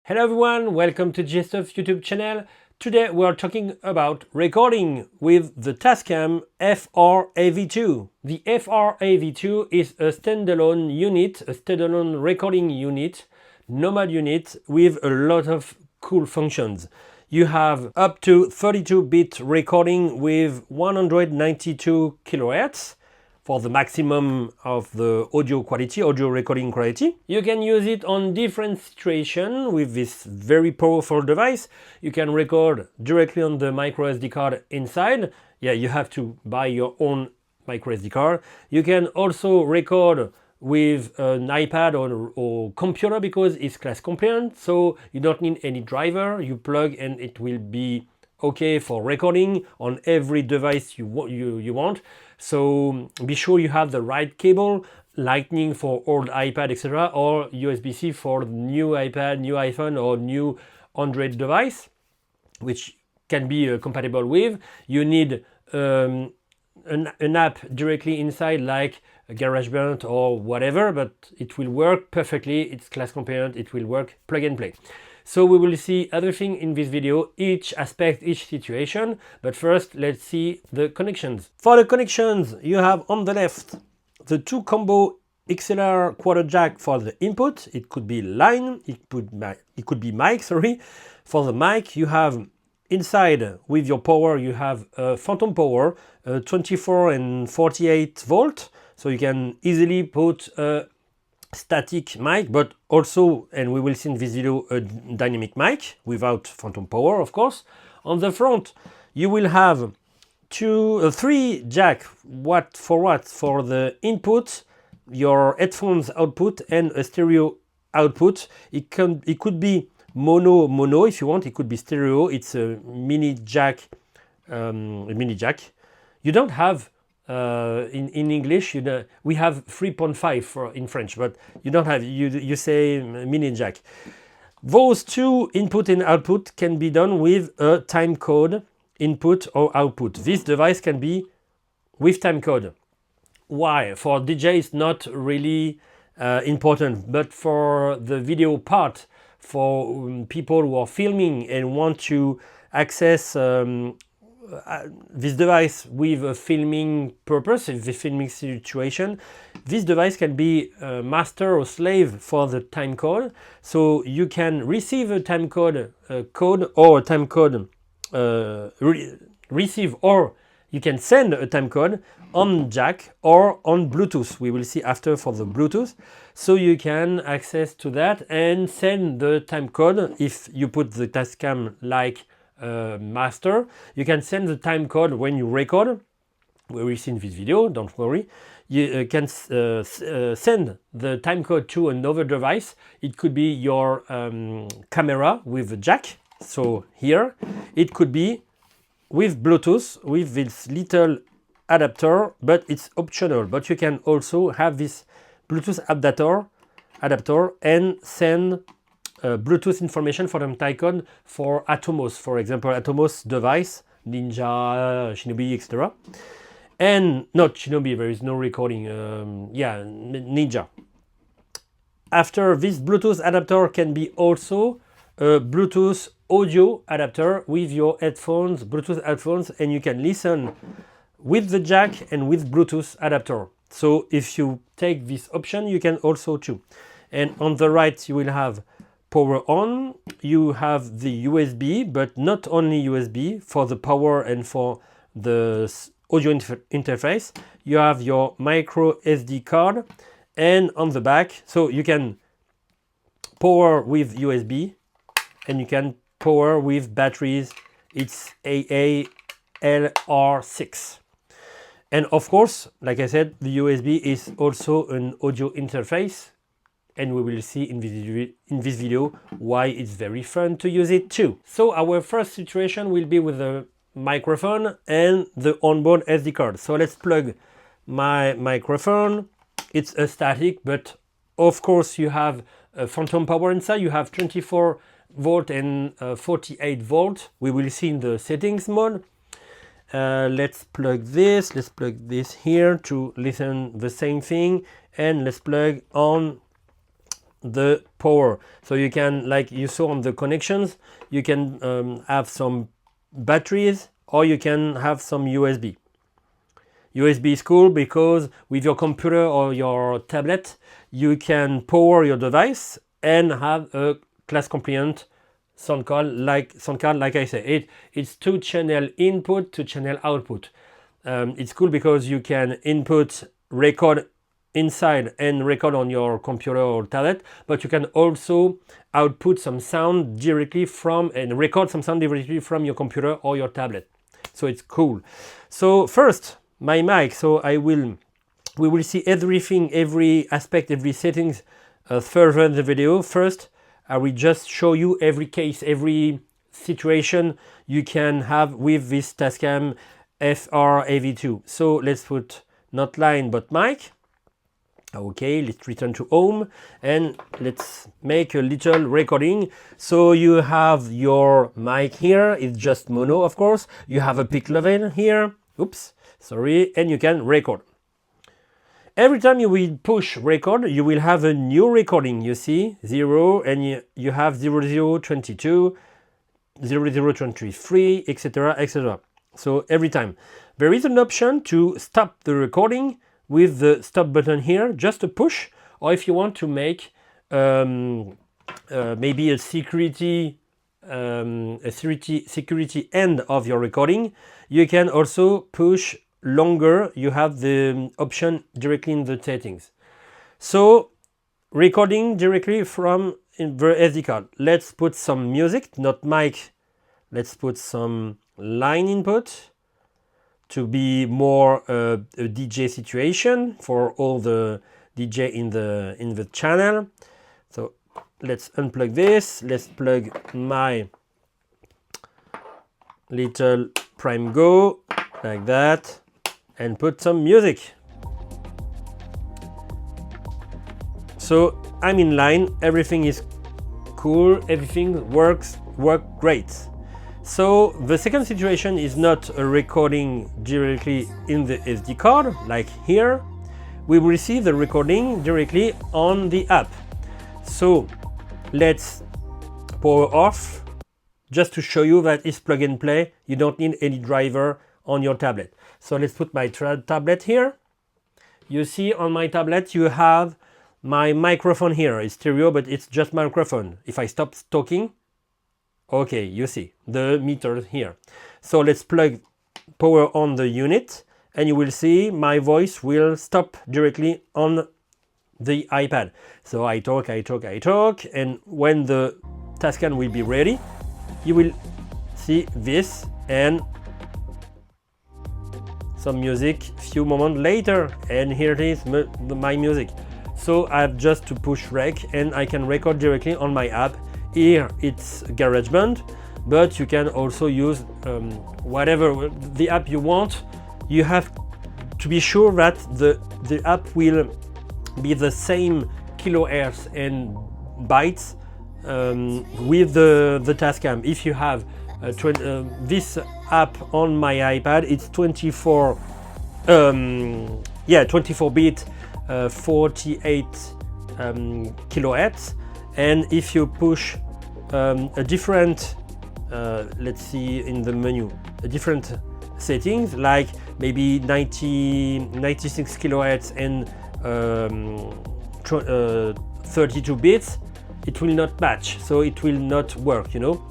Hello everyone, welcome to GStuff YouTube channel. Today we are talking about recording with the Tascam FR-AV2. The FR-AV2 is a standalone unit, a standalone recording unit, nomad unit with a lot of cool functions. You have up to 32-bit recording with 192 kHz for the maximum of the audio quality, audio recording quality. You can use it on different situations with this very powerful device. You can record directly on the micro SD card inside. Yeah, you have to buy your own micro SD card. You can also record with an iPad or computer because it's class compliant, so you don't need any driver. You plug and it will be okay for recording on every device you want. So be sure you have the right cable, Lightning for old iPad, etc., or USB-C for new iPad, new iPhone, or new Android device, which can be compatible with. You need an app directly inside, like GarageBand or whatever, but it will work perfectly. It's class compliant. It will work plug and play. So we will see everything in this video, each aspect, each situation. But first, let's see the connections. For the connections, you have on the left the two combo XLR quarter jack for the input. It could be line, it could be mic, sorry. For the mic, you have inside with your power, you have a phantom power, 24 and 48 volt. So you can easily put a static mic, but also, and we will see in this video, a dynamic mic without phantom power, of course. On the front, you will have three jack, what for the input, your headphones output, and a stereo output. It could be mono if you want. It could be stereo. It's a mini jack. You don't have in English, we have 3.5 in French, but you don't have, you say mini jack. Those two input and output can be done with a time code input or output. This device can be with time code. Why? For DJ it's not really important, but for the video part, for people who are filming and want to access this device with a filming purpose, the filming situation, this device can be master or slave for the time code. So you can receive a time code or a time code receive, or you can send a time code on jack or on Bluetooth. We will see after for the Bluetooth. So you can access to that and send the time code. If you put the Tascam like master, you can send the time code when you record. We will see in this video, don't worry. You can send the time code to another device. It could be your camera with a jack, so here. It could be with Bluetooth, with this little adapter, but it's optional. But you can also have this Bluetooth adapter and send Bluetooth information for the time code for Atomos, for example, Atomos device, Ninja, Shinobi, etc. And not Shinobi, there is no recording, Ninja. After this Bluetooth adapter can be also a Bluetooth audio adapter with your headphones, Bluetooth headphones, and you can listen with the jack and with Bluetooth adapter. So if you take this option, you can also choose. And on the right, you will have power on. You have the USB, but not only USB for the power and for the audio interface. You have your micro SD card, and on the back, so you can power with USB and you can power with batteries. It's LR6. And of course, like I said, the USB is also an audio interface, and we will see in this video why it's very fun to use it too. So our first situation will be with the microphone and the onboard SD card. So let's plug my microphone. It's a static, but of course you have a phantom power inside. You have 24 volt and 48 volt. We will see in the settings mode. Let's plug this here to listen the same thing, and let's plug on the power. So you can, like you saw on the connections, you can have some batteries or you can have some USB. USB is cool because with your computer or your tablet, you can power your device and have a class compliant sound card like I say. It's 2-channel input, 2-channel output. It's cool because you can input, record inside and record on your computer or tablet, but you can also output some sound directly from and record some sound directly from your computer or your tablet. So it's cool. So first, my mic. So we will see everything, every aspect, every settings further in the video. First, I will just show you every case, every situation you can have with this Tascam FR-AV2. So let's put not line but mic. Okay, let's return to home and let's make a little recording. So you have your mic here, it's just mono of course. You have a peak level here, oops, sorry, and you can record. Every time you will push record, you will have a new recording, you see, 0, and you have 0022, 0023, etc, etc. So every time. There is an option to stop the recording with the stop button here, just a push, or if you want to make maybe a security end of your recording, you can also push longer. You have the option directly in the settings. So recording directly from the SD card. Let's put some music, not mic. Let's put some line input to be more a DJ situation for all the DJ in the channel. So let's unplug this. Let's plug my little Prime Go like that and put some music. So I'm in line, everything is cool, everything works great. So the second situation is not a recording directly in the SD card, like here. We will receive the recording directly on the app. So let's power off, just to show you that it's plug and play. You don't need any driver on your tablet. So let's put my tablet here. You see on my tablet you have my microphone here. It's stereo, but it's just microphone. If I stop talking, okay, you see the meter here. So let's plug power on the unit and you will see my voice will stop directly on the iPad. So I talk, and when the Tascam will be ready, you will see this and some music few moments later, and here it is, my music. So I have just to push rec and I can record directly on my app. Here it's GarageBand, but you can also use whatever the app you want. You have to be sure that the app will be the same kilohertz and bytes with the Tascam. If you have this app on my iPad, it's 24 bit 48 kilohertz, and if you push a different let's see in the menu, a different settings like maybe 96 kilohertz and 32 bits, it will not match, so it will not work, you know.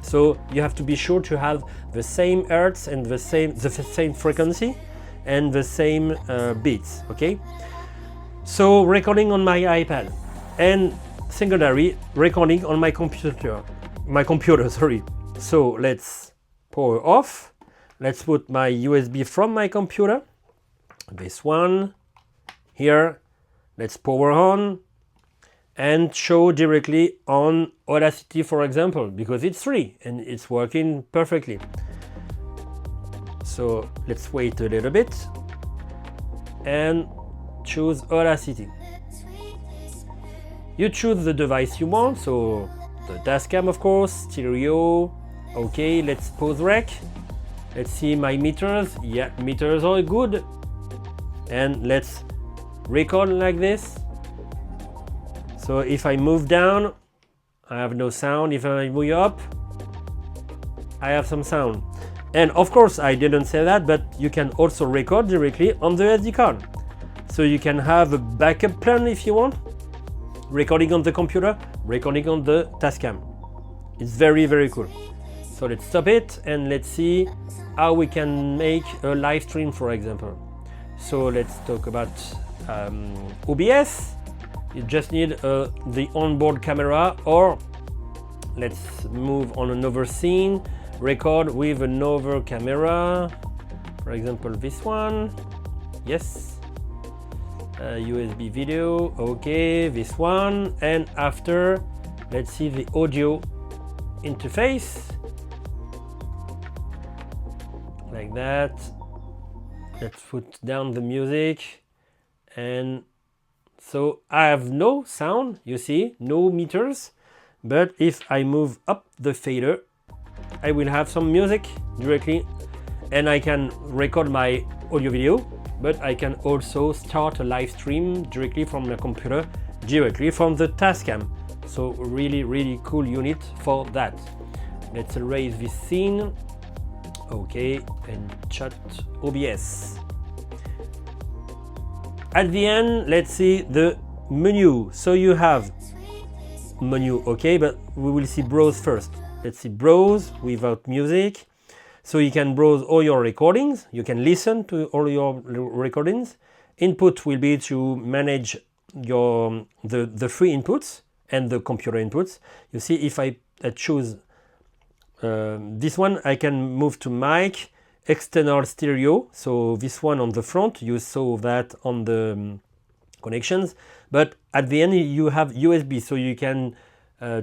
So you have to be sure to have the same hertz and the same frequency and the same beats, okay? So recording on my iPad and secondary recording on my computer, sorry. So let's power off. Let's put my USB from my computer, this one here. Let's power on and show directly on Audacity, for example, because it's free and it's working perfectly. So let's wait a little bit and choose Audacity. You choose the device you want, so the Tascam of course, stereo. Okay, let's pause rec. Let's see my meters. Yeah, meters are good. And let's record like this. So if I move down, I have no sound. If I move up, I have some sound. And of course, I didn't say that, but you can also record directly on the SD card. So you can have a backup plan if you want. Recording on the computer, recording on the Tascam. It's very, very cool. So let's stop it and let's see how we can make a live stream, for example. So let's talk about OBS. You just need the onboard camera, or let's move on another scene, record with another camera, for example this one. Yes, USB video, okay, this one. And after, let's see the audio interface, like that. Let's put down the music, and so I have no sound, you see, no meters, but if I move up the fader, I will have some music directly, and I can record my audio video, but I can also start a live stream directly from the computer, directly from the Tascam. So really, really cool unit for that. Let's erase this scene. Okay, and shut OBS. At the end, let's see the menu. So you have menu, okay, but we will see browse first. Let's see browse without music. So you can browse all your recordings. You can listen to all your recordings. Input will be to manage your the free inputs and the computer inputs. You see, if I choose this one, I can move to mic, external stereo, so this one on the front, you saw that on the connections, but at the end you have USB, so you can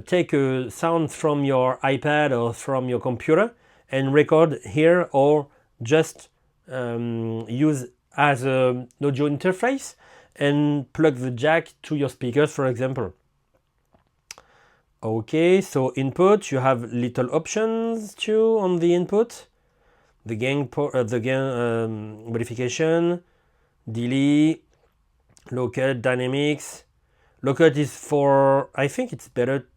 take a sound from your iPad or from your computer and record here, or just use as an audio interface and plug the jack to your speakers, for example. Okay, so input, you have little options too on the input. The gain modification, delay, low cut, dynamics. Low cut is for, I think it's better.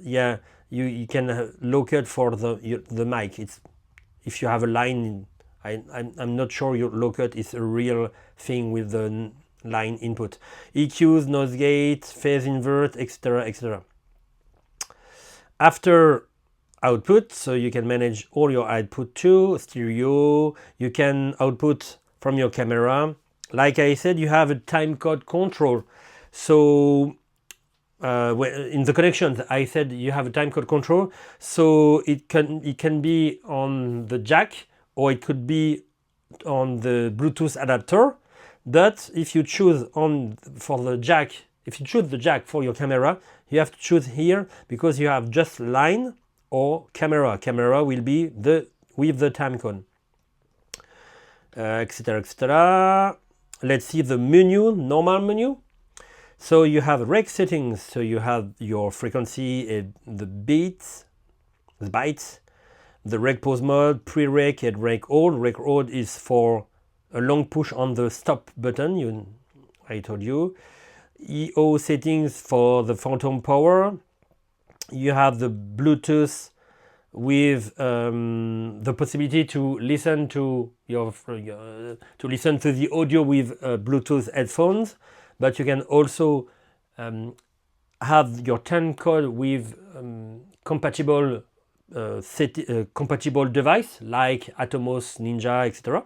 Yeah, you can low cut for the mic. It's if you have a line. I'm not sure your low cut is a real thing with the line input. EQs, noise gate, phase invert, etc., etc. After output, so you can manage all your output too, stereo, you can output from your camera. Like I said, you have a time code control. So in the connections, I said you have a time code control. So it can be on the jack, or it could be on the Bluetooth adapter. But if you choose for the jack, if you choose the jack for your camera, you have to choose here, because you have just line or camera. Camera will be with the time code, etc., etc. Let's see the menu, normal menu. So you have rec settings. So you have your frequency, the beats, the bytes, the rec pause mode, pre-rec and rec hold. Rec hold is for a long push on the stop button. I told you. EO settings for the phantom power. You have the Bluetooth with the possibility to listen to the audio with Bluetooth headphones, but you can also have your time code with compatible device like Atomos, Ninja, etc.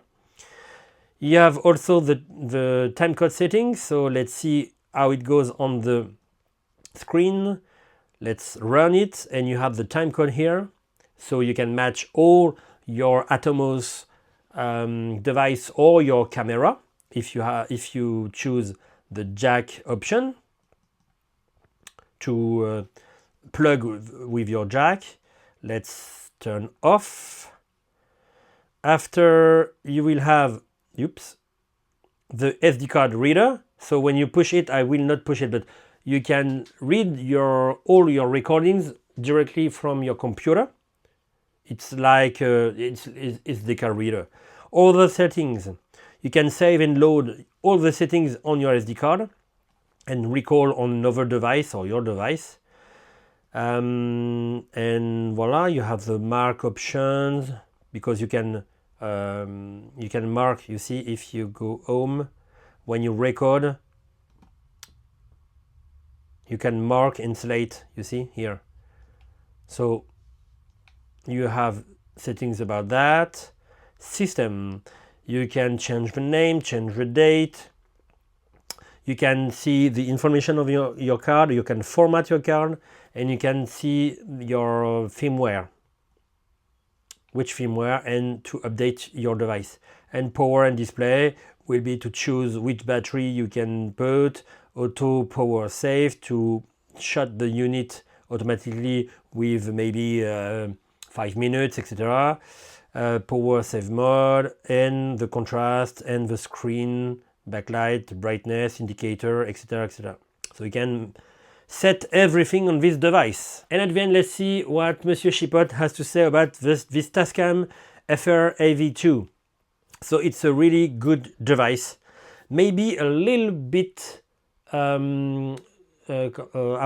You have also the time code settings. So let's see how it goes on the screen. Let's run it, and you have the time code here, so you can match all your Atomos device or your camera if you choose the jack option to plug with your jack. Let's turn off. After, you will have the SD card reader. So when you push it, I will not push it, but you can read all your recordings directly from your computer. It's like it's the card reader. All the settings, you can save and load all the settings on your SD card. and recall on another device or your device. And voila, you have the mark options, because you can mark, you see, if you go home, when you record, you can mark and select, you see here. So you have settings about that. System, you can change the name, change the date. You can see the information of your card, you can format your card, and you can see your firmware, which firmware, and to update your device. And power and display will be to choose which battery you can put, auto power save to shut the unit automatically with maybe 5 minutes, etc. Power save mode, and the contrast, and the screen, backlight, brightness, indicator, etc., etc. So you can set everything on this device. And at the end, let's see what Monsieur Chipote has to say about this Tascam FR-AV2. So it's a really good device, maybe a little bit how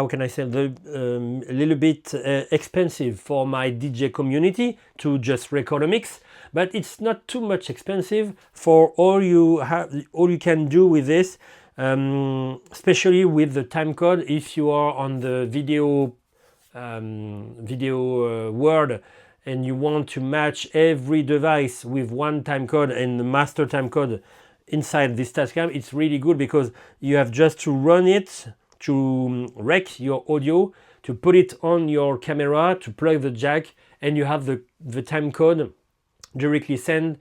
can I say, a little bit expensive for my DJ community to just record a mix, but it's not too much expensive for all you can do with this, especially with the time code. If you are on the video world and you want to match every device with one time code and the master time code inside this Tascam, it's really good, because you have just to run it, to rec your audio, to put it on your camera, to plug the jack, and you have the time code directly sent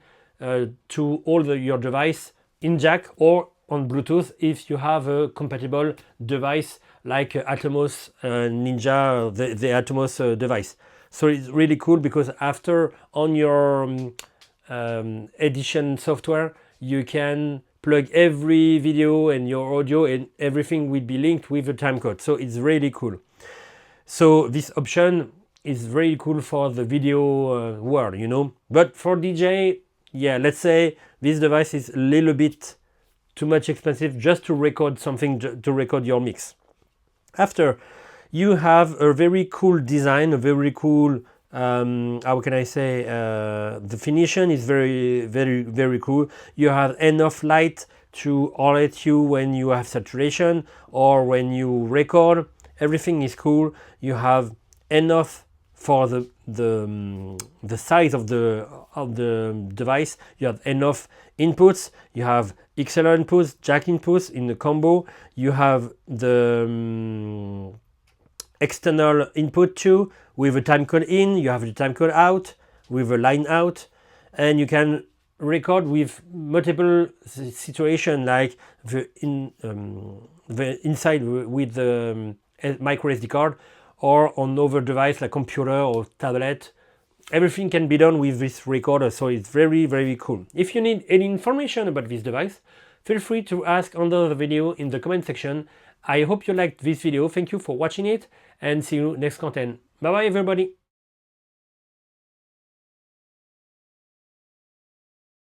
to all your device in jack or on Bluetooth if you have a compatible device like Atomos Ninja, the Atomos device. So it's really cool, because after on your edition software, you can plug every video and your audio, and everything will be linked with the time code. So it's really cool. So this option is really cool for the video world, you know. But for DJ, yeah, let's say this device is a little bit too much expensive just to record something, to record your mix. After, you have a very cool design, a very cool, how can I say, the finition is very, very, very cool. You have enough light to alert you when you have saturation or when you record. Everything is cool. You have enough for the size of the device. You have enough inputs. You have XLR inputs, jack inputs in the combo. You have the external input too, with a time code in. You have the time code out with a line out, and you can record with multiple situations, like the inside with the micro SD card, or on other device like computer or tablet. Everything can be done with this recorder, so it's very, very cool. If you need any information about this device, feel free to ask under the video in the comment section. I hope you liked this video. Thank you for watching it, and see you next content. Bye bye everybody.